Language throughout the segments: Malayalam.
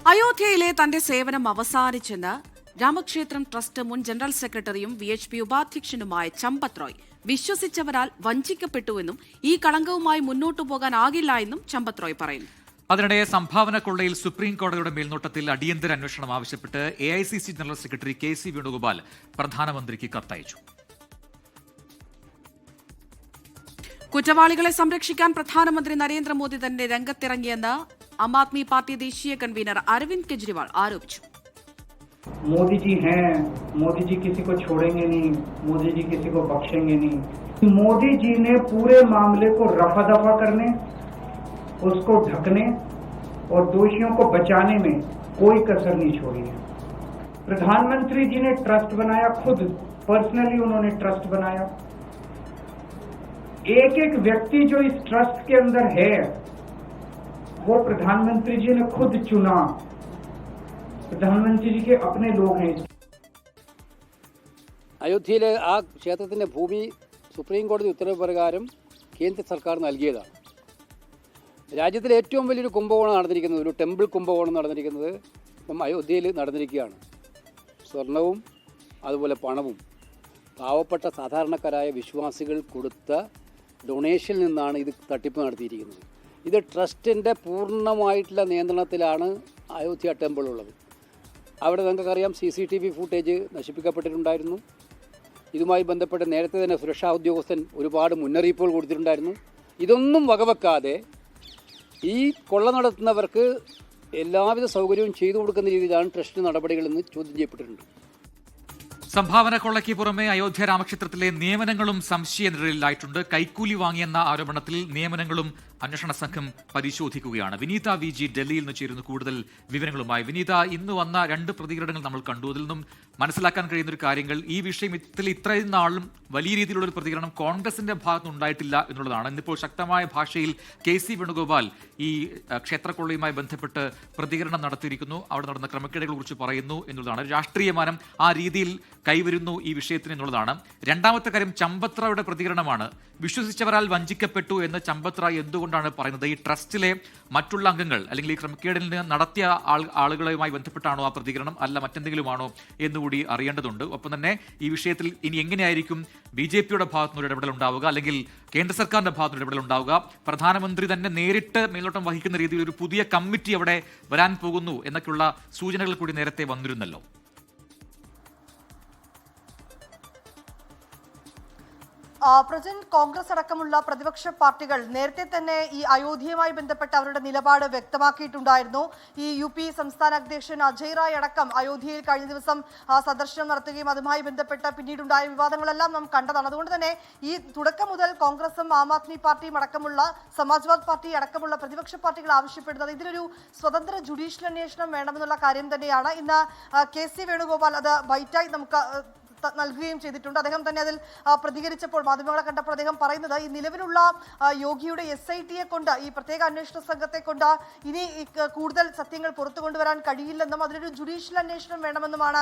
അയോധ്യയിലെ തന്റെ സേവനം അവസാനിച്ചെന്ന് രാമക്ഷേത്രം ട്രസ്റ്റ് മുൻ ജനറൽ സെക്രട്ടറിയും VHP ഉപാധ്യക്ഷനുമായ ചമ്പത് റോയ് വിശ്വസിച്ചവരാൽ വഞ്ചിക്കപ്പെട്ടുവെന്നും ഈ കളങ്കവുമായി മുന്നോട്ടു പോകാനാകില്ല എന്നും ചമ്പത് റോയ് പറയുന്നു. അതിനിടെ സംഭാവന കൊള്ളയിൽ സുപ്രീം കോടതിയുടെ മേൽനോട്ടത്തിൽ അടിയന്തര അന്വേഷണം ആവശ്യപ്പെട്ട് AICC general secretary KC Venugopal പ്രധാനമന്ത്രിക്ക് കത്തയച്ചു. കുറ്റവാളികളെ സംരക്ഷിക്കാൻ പ്രധാനമന്ത്രി നരേന്ദ്രമോദി തന്നെ രംഗത്തിറങ്ങിയെന്ന് ആം ആദ്മി പാർട്ടി ദേശീയ കൺവീനർ അരവിന്ദ് കെജ്രിവാൾ ആരോപിച്ചു. मोदी जी हैं, मोदी जी किसी को छोड़ेंगे नहीं, मोदी जी किसी को बख्शेंगे नहीं. मोदी जी ने पूरे मामले को रफा दफा करने, उसको ढकने और दोषियों को बचाने में कोई कसर नहीं छोड़ी है. प्रधानमंत्री जी ने ट्रस्ट बनाया, खुद पर्सनली उन्होंने ट्रस्ट बनाया. एक एक व्यक्ति जो इस ट्रस्ट के अंदर है वो प्रधानमंत्री जी ने खुद चुना. प्रधानमंत्री जी के अपने लोग हैं. അയോധ്യയിലെ ആ ക്ഷേത്രത്തിൻ്റെ ഭൂമി സുപ്രീം കോടതി ഉത്തരവ് പ്രകാരം കേന്ദ്ര സർക്കാർ നൽകിയതാണ്. രാജ്യത്തിലെ ഏറ്റവും വലിയൊരു കുംഭകോണം നടന്നിരിക്കുന്നത്, ഒരു ടെമ്പിൾ കുംഭകോണം നടന്നിരിക്കുന്നത് ഇപ്പം അയോധ്യയിൽ നടന്നിരിക്കുകയാണ്. സ്വർണവും അതുപോലെ പണവും പാവപ്പെട്ട സാധാരണക്കാരായ വിശ്വാസികൾ കൊടുത്ത ഡൊണേഷനിൽ നിന്നാണ് ഇത് തട്ടിപ്പ് നടത്തിയിരിക്കുന്നത്. ഇത് ട്രസ്റ്റിൻ്റെ പൂർണ്ണമായിട്ടുള്ള നിയന്ത്രണത്തിലാണ് അയോധ്യ ടെമ്പിൾ ഉള്ളത്. അവിടെ നിങ്ങൾക്കറിയാം CCTV ഫുട്ടേജ് നശിപ്പിക്കപ്പെട്ടിട്ടുണ്ടായിരുന്നു. ഇതുമായി ബന്ധപ്പെട്ട് നേരത്തെ തന്നെ സുരക്ഷാ ഉദ്യോഗസ്ഥൻ ഒരുപാട് മുന്നറിയിപ്പുകൾ കൊടുത്തിട്ടുണ്ടായിരുന്നു. ഇതൊന്നും വകവെക്കാതെ ഈ കൊള്ള നടത്തുന്നവർക്ക് എല്ലാവിധ സൗകര്യവും ചെയ്തു കൊടുക്കുന്ന രീതിയിലാണ് ട്രസ്റ്റ് നടപടികളെന്ന് ചോദ്യം ചെയ്യപ്പെട്ടിട്ടുണ്ട്. സംഭാവന കൊള്ളയ്ക്ക് പുറമെ അയോധ്യ രാമക്ഷേത്രത്തിലെ നിയമനങ്ങളും സംശയനിഴലിലായിട്ടുണ്ട്. കൈക്കൂലി വാങ്ങിയെന്ന ആരോപണത്തിൽ നിയമനങ്ങളും അന്വേഷണ സംഘം പരിശോധിക്കുകയാണ്. വിനീത VG ഡൽഹിയിൽ നിന്ന് ചേരുന്നു കൂടുതൽ വിവരങ്ങളുമായി. വിനീത, ഇന്ന് വന്ന രണ്ട് പ്രതികരണങ്ങൾ നമ്മൾ കണ്ടു. അതിൽ നിന്നും മനസ്സിലാക്കാൻ കഴിയുന്ന ഒരു കാര്യങ്ങൾ, ഈ വിഷയത്തിൽ ഇത്രയും നാളും വലിയ രീതിയിലുള്ള ഒരു പ്രതികരണം കോൺഗ്രസിന്റെ ഭാഗത്തുനിന്ന് ഉണ്ടായിട്ടില്ല എന്നുള്ളതാണ്. ഇന്നിപ്പോൾ ശക്തമായ ഭാഷയിൽ KC വേണുഗോപാൽ ഈ ക്ഷേത്രക്കൊള്ളയുമായി ബന്ധപ്പെട്ട് പ്രതികരണം നടത്തിയിരിക്കുന്നു. അവിടെ നടന്ന ക്രമക്കേടുകളെ കുറിച്ച് പറയുന്നു എന്നുള്ളതാണ്. രാഷ്ട്രീയമാനം ആ രീതിയിൽ കൈവരുന്നു ഈ വിഷയത്തിന് എന്നുള്ളതാണ്. രണ്ടാമത്തെ കാര്യം ചമ്പത് റായുടെ പ്രതികരണമാണ്. വിശ്വസിച്ചവരാൽ വഞ്ചിക്കപ്പെട്ടു എന്ന് ചമ്പത് റായ് എന്തുകൊണ്ടാണ് പറയുന്നത്? ഈ ട്രസ്റ്റിലെ മറ്റുള്ള അംഗങ്ങൾ അല്ലെങ്കിൽ ഈ ക്രമക്കേടിന് നടത്തിയ ആളുകളുമായി ബന്ധപ്പെട്ടാണോ ആ പ്രതികരണം, അല്ല മറ്റെന്തെങ്കിലുമാണോ എന്നുകൂടി അറിയേണ്ടതുണ്ട്. ഒപ്പം തന്നെ ഈ വിഷയത്തിൽ ഇനി എങ്ങനെയായിരിക്കും BJPയുടെ ഭാഗത്തുനിന്ന് ഇടപെടൽ ഉണ്ടാവുക, അല്ലെങ്കിൽ കേന്ദ്ര സർക്കാരിന്റെ ഭാഗത്തുനിന്ന് ഇടപെടൽ ഉണ്ടാവുക? പ്രധാനമന്ത്രി തന്നെ നേരിട്ട് മേൽനോട്ടം വഹിക്കുന്ന രീതിയിൽ ഒരു പുതിയ കമ്മിറ്റി അവിടെ വരാൻ പോകുന്നു എന്നൊക്കെയുള്ള സൂചനകൾ കൂടി നേരത്തെ വന്നിരുന്നല്ലോ. പ്രസിഡന്റ് കോൺഗ്രസ് അടക്കമുള്ള പ്രതിപക്ഷ പാർട്ടികൾ നേരത്തെ തന്നെ ഈ അയോധ്യയുമായി ബന്ധപ്പെട്ട് അവരുടെ നിലപാട് വ്യക്തമാക്കിയിട്ടുണ്ടായിരുന്നു. ഈ UP സംസ്ഥാന അധ്യക്ഷൻ അജയ് റായ് അടക്കം അയോധ്യയിൽ കഴിഞ്ഞ ദിവസം സന്ദർശനം നടത്തുകയും അതുമായി ബന്ധപ്പെട്ട പിന്നീടുണ്ടായ വിവാദങ്ങളെല്ലാം നാം കണ്ടതാണ്. അതുകൊണ്ട് തന്നെ ഈ തുടക്കം മുതൽ കോൺഗ്രസും ആം ആദ്മി പാർട്ടിയും അടക്കമുള്ള സമാജ്വാദ് പാർട്ടി അടക്കമുള്ള പ്രതിപക്ഷ പാർട്ടികൾ ആവശ്യപ്പെടുന്നത് ഇതിലൊരു സ്വതന്ത്ര ജുഡീഷ്യൽ അന്വേഷണം വേണമെന്നുള്ള കാര്യം തന്നെയാണ്. ഇന്ന് KC വേണുഗോപാൽ അത് ബൈറ്റായി നമുക്ക് നൽകുകയും ചെയ്തിട്ടുണ്ട്. അദ്ദേഹം തന്നെ അതിൽ പ്രതികരിച്ചപ്പോൾ, മാധ്യമങ്ങളെ കണ്ടപ്പോൾ അദ്ദേഹം പറയുന്നത്, ഈ നിലവിലുള്ള യോഗിയുടെ SITയെ കൊണ്ട്, ഈ പ്രത്യേക അന്വേഷണ സംഘത്തെ കൊണ്ട് ഇനി കൂടുതൽ സത്യങ്ങൾ പുറത്തു കൊണ്ടുവരാൻ കഴിയില്ലെന്നും അതിനൊരു ജുഡീഷ്യൽ അന്വേഷണം വേണമെന്നുമാണ്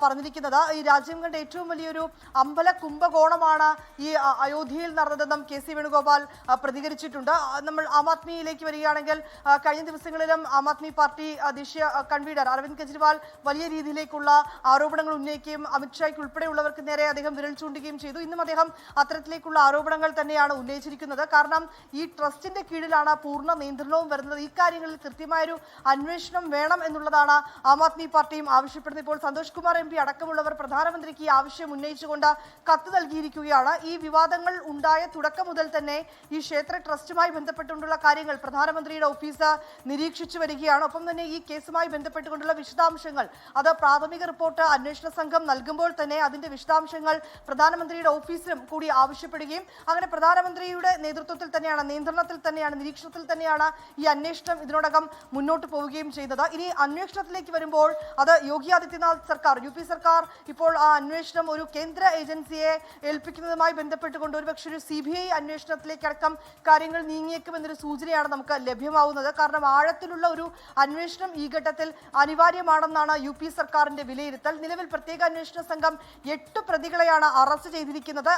പറഞ്ഞിരിക്കുന്നത്. ഈ രാജ്യം കണ്ട ഏറ്റവും വലിയൊരു അമ്പല കുംഭകോണമാണ് ഈ അയോധ്യയിൽ നടന്നതെന്നും KC വേണുഗോപാൽ പ്രതികരിച്ചിട്ടുണ്ട്. നമ്മൾ ആം ആദ്മിയിലേക്ക് വരികയാണെങ്കിൽ കഴിഞ്ഞ ദിവസങ്ങളിലും ആം ആദ്മി പാർട്ടി ദേശീയ കൺവീനർ അരവിന്ദ് കെജ്രിവാൾ വലിയ രീതിയിലേക്കുള്ള ആരോപണങ്ങൾ ഉന്നയിക്കുകയും അമിത്ഷായ്ക്ക് ഉൾപ്പെടെയുള്ളവർക്ക് നേരെ അദ്ദേഹം വിരൽ ചൂണ്ടുകയും ചെയ്തു. ഇന്നും അദ്ദേഹം അത്തരത്തിലേക്കുള്ള ആരോപണങ്ങൾ തന്നെയാണ് ഉന്നയിച്ചിരിക്കുന്നത്. കാരണം ഈ ട്രസ്റ്റിന്റെ കീഴിലാണ് പൂർണ്ണ നിയന്ത്രണവും വരുന്നത്. ഈ കാര്യങ്ങളിൽ കൃത്യമായൊരു അന്വേഷണം വേണം എന്നുള്ളതാണ് ആം ആദ്മി പാർട്ടിയും ആവശ്യപ്പെടുന്നത്. ഇപ്പോൾ സന്തോഷ് കുമാർ MP അടക്കമുള്ളവർ പ്രധാനമന്ത്രിക്ക് ഈ ആവശ്യം ഉന്നയിച്ചുകൊണ്ട് കത്ത് നൽകിയിരിക്കുകയാണ്. ഈ വിവാദങ്ങൾ ഉണ്ടായ തുടക്കം മുതൽ തന്നെ ഈ ക്ഷേത്ര ട്രസ്റ്റുമായി ബന്ധപ്പെട്ടുകൊണ്ടുള്ള കാര്യങ്ങൾ പ്രധാനമന്ത്രിയുടെ ഓഫീസ് നിരീക്ഷിച്ചു വരികയാണ്. ഒപ്പം തന്നെ ഈ കേസുമായി ബന്ധപ്പെട്ടുകൊണ്ടുള്ള വിശദാംശങ്ങൾ അത് പ്രാഥമിക റിപ്പോർട്ട് അന്വേഷണ സംഘം നൽകുമ്പോൾ തന്നെ അതിന്റെ വിശദാംശങ്ങൾ പ്രധാനമന്ത്രിയുടെ ഓഫീസിലും കൂടി ആവശ്യപ്പെടുകയും അങ്ങനെ പ്രധാനമന്ത്രിയുടെ നേതൃത്വത്തിൽ തന്നെയാണ്, നിയന്ത്രണത്തിൽ തന്നെയാണ്, നിരീക്ഷണത്തിൽ തന്നെയാണ് ഈ അന്വേഷണം ഇതിനോടകം മുന്നോട്ട് പോവുകയും ചെയ്തത്. ഇനി അന്വേഷണത്തിലേക്ക് വരുമ്പോൾ അത് യോഗി ആദിത്യനാഥ് സർക്കാർ, UP സർക്കാർ ഇപ്പോൾ ആ അന്വേഷണം ഒരു കേന്ദ്ര ഏജൻസിയെ ഏൽപ്പിക്കുന്നതുമായി ബന്ധപ്പെട്ടുകൊണ്ട് ഒരുപക്ഷെ ഒരു CBI അന്വേഷണത്തിലേക്കടക്കം കാര്യങ്ങൾ നീങ്ങിയേക്കുമെന്നൊരു സൂചനയാണ് നമുക്ക് ലഭ്യമാവുന്നത്. കാരണം ആഴത്തിലുള്ള ഒരു അന്വേഷണം ഈ ഘട്ടത്തിൽ അനിവാര്യമാണെന്നാണ് UP സർക്കാരിന്റെ വിലയിരുത്തൽ. നിലവിൽ പ്രത്യേക അന്വേഷണ സംഘം 8 പ്രതികളെയാണ് അറസ്റ്റ് ചെയ്തിരിക്കുന്നത്.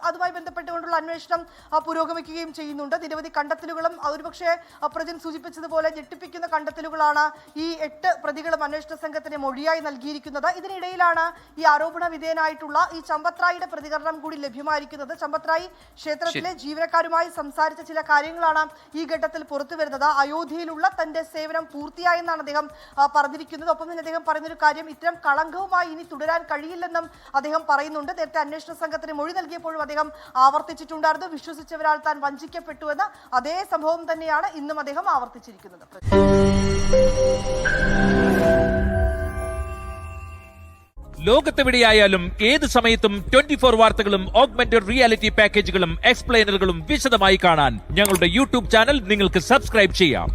അതുമായി ബന്ധപ്പെട്ടുകൊണ്ടുള്ള അന്വേഷണം പുരോഗമിക്കുകയും ചെയ്യുന്നുണ്ട്. നിരവധി കണ്ടെത്തലുകളും ഒരുപക്ഷെ പ്രജിൻ സൂചിപ്പിച്ചതുപോലെ ഞെട്ടിപ്പിക്കുന്ന കണ്ടെത്തലുകളാണ് ഈ 8 പ്രതികളും അന്വേഷണ സംഘത്തിന് മൊഴിയായി നൽകിയിരിക്കുന്നത്. ഇതിനിടയിലാണ് ഈ ആരോപണ വിധേയനായിട്ടുള്ള ഈ ചമ്പത്രായിയുടെ പ്രതികരണം കൂടി ലഭ്യമായിരിക്കുന്നത്. ചമ്പത്രായി ക്ഷേത്രത്തിലെ ജീവനക്കാരുമായി സംസാരിച്ച ചില കാര്യങ്ങളാണ് ഈ ഘട്ടത്തിൽ പുറത്തു വരുന്നത്. അയോധ്യയിലുള്ള തന്റെ സേവനം പൂർത്തിയായെന്നാണ് അദ്ദേഹം പറഞ്ഞിരിക്കുന്നത്. ഒപ്പം തന്നെ അദ്ദേഹം പറയുന്നൊരു കാര്യം, ഇത്തരം കളങ്കവുമായി ഇനി തുടരാൻ കഴിയില്ലെന്നും അദ്ദേഹം പറയുന്നുണ്ട്. നേരത്തെ അന്വേഷണ സംഘത്തിന് മൊഴി നൽകിയപ്പോഴും അദ്ദേഹം ആവർത്തിച്ചിട്ടുണ്ടായിരുന്നു, വിശ്വസിച്ചവരാൽ താൻ വഞ്ചിക്കപ്പെട്ടുവെന്ന്. അതേ സംഭവം തന്നെയാണ് ഇന്നും അദ്ദേഹം ആവർത്തിച്ചിരിക്കുന്നത്. ലോകത്തെവിടെയായാലും ഏത് സമയത്തും 24 വാർത്തകളും ഓഗ്മെന്റഡ് റിയാലിറ്റി പാക്കേജുകളും എക്സ്പ്ലെയിനറുകളും വിശദമായി കാണാൻ ഞങ്ങളുടെ യൂട്യൂബ് ചാനൽ നിങ്ങൾക്ക് സബ്സ്ക്രൈബ് ചെയ്യാം.